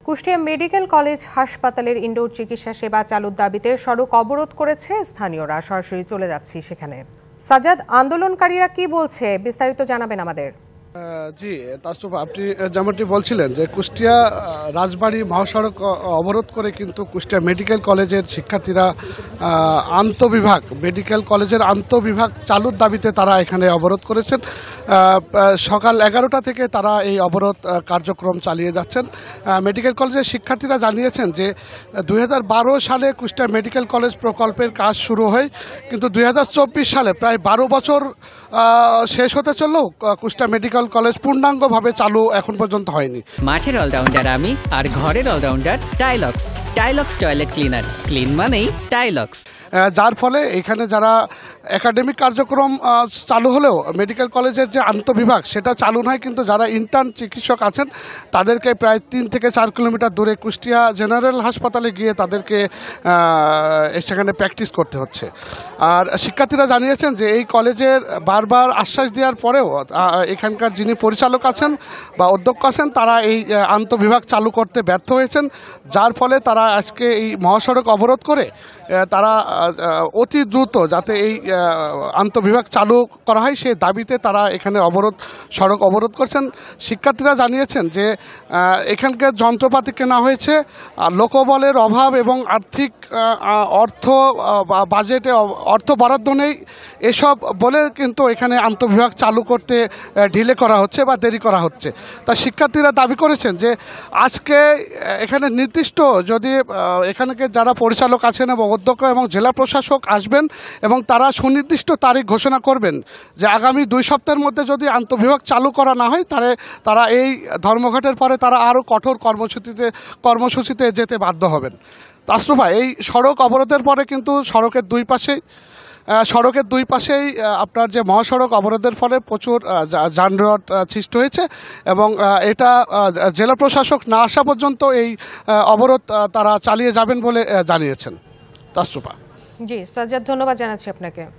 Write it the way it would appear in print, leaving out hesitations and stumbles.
Kushtia medical college হাসপাতালের indoor চিকিৎসা সেবা চালুর দাবিতে সড়ক অবরোধ করেছে স্থানীয়রা। সরাসরি চলে যাচ্ছি সেখানে। সাজাদ, আন্দোলনকারীরা কি বলছে বিস্তারিত জানাবেন আমাদের। জি তাসরুফা, আপনি যেমনটি বলছিলেন যে কুষ্টিয়া রাজবাড়ী মহাসড়ক অবরোধ করে কিন্তু কুষ্টিয়া মেডিকেল কলেজের শিক্ষার্থীরা মেডিকেল কলেজের আন্তঃবিভাগ চালুর দাবিতে তারা এখানে অবরোধ করেছেন। সকাল 11টা থেকে তারা এই অবরোধ কার্যক্রম চালিয়ে যাচ্ছেন। মেডিকেল কলেজের শিক্ষার্থীরা জানিয়েছেন যে 2012 সালে কুষ্টিয়া মেডিকেল কলেজ প্রকল্পের কাজ শুরু হয়, কিন্তু 2024 সালে প্রায় 12 বছর শেষ হতে চললেও কুষ্টিয়া মেডিকেল কলেজ পূর্ণাঙ্গভাবে চালু এখন পর্যন্ত হয়নি। মাঠের অলরাউন্ডার আমি, আর ঘরের allrounder Tylox. Tylox toilet cleaner, clean মানেই টাইলক্স। যার ফলে এখানে যারা একাডেমিক কার্যক্রম চালু হলেও মেডিকেল কলেজের যে আন্তঃবিভাগ সেটা চালু নয়, কিন্তু যারা ইন্টার্ন চিকিৎসক আছেন তাদেরকে প্রায় 3 থেকে 4 কিলোমিটার দূরে কুষ্টিয়া জেনারেল হাসপাতালে গিয়ে তাদেরকে সেখানে প্র্যাকটিস করতে হচ্ছে। আর শিক্ষার্থীরা জানিয়েছেন যে এই কলেজের বারবার আশ্বাস দেওয়ার পরেও এখানকার যিনি পরিচালক আছেন বা অধ্যক্ষ আছেন তারা এই আন্তঃবিভাগ চালু করতে ব্যর্থ হয়েছেন, যার ফলে তারা আজকে এই মহাসড়ক অবরোধ করে তারা অতি দ্রুত যাতে এই আন্তঃবিভাগ চালু করা হয় সেই দাবিতে তারা এখানে সড়ক অবরোধ করছেন। শিক্ষার্থীরা জানিয়েছেন যে এখানকার যন্ত্রপাতি কেনা হয়েছে, লোকবলের অভাব এবং বাজেটে অর্থ বরাদ্দ নেই, এসব বলে কিন্তু এখানে আন্তঃবিভাগ চালু করতে ঢিলে করা হচ্ছে বা দেরি করা হচ্ছে। তা শিক্ষার্থীরা দাবি করেছেন যে আজকে এখানে নির্দিষ্ট যদি এখানকার যারা পরিচালক আছেন এবং অধ্যক্ষ এবং জেলা প্রশাসক আসবেন এবং তারা সুনির্দিষ্ট তারিখ ঘোষণা করবেন যে আগামী 2 সপ্তাহের মধ্যে যদি আন্তঃবিভাগ চালু করা না হয় তাহলে তারা এই ধর্মঘটের পরে তারা আরও কঠোর কর্মসূচিতে যেতে বাধ্য হবেন। তাসরুফা, এই সড়ক অবরোধের পরে কিন্তু সড়কের দুই পাশেই আপনার যে মহাসড়ক অবরোধের ফলে প্রচুর যানজট সৃষ্টি হয়েছে এবং এটা জেলা প্রশাসক না আসা পর্যন্ত এই অবরোধ তারা চালিয়ে যাবেন বলে জানিয়েছেন। তাসরুফা। জি সাজ্জাদ, ধন্যবাদ জানাচ্ছি আপনাকে।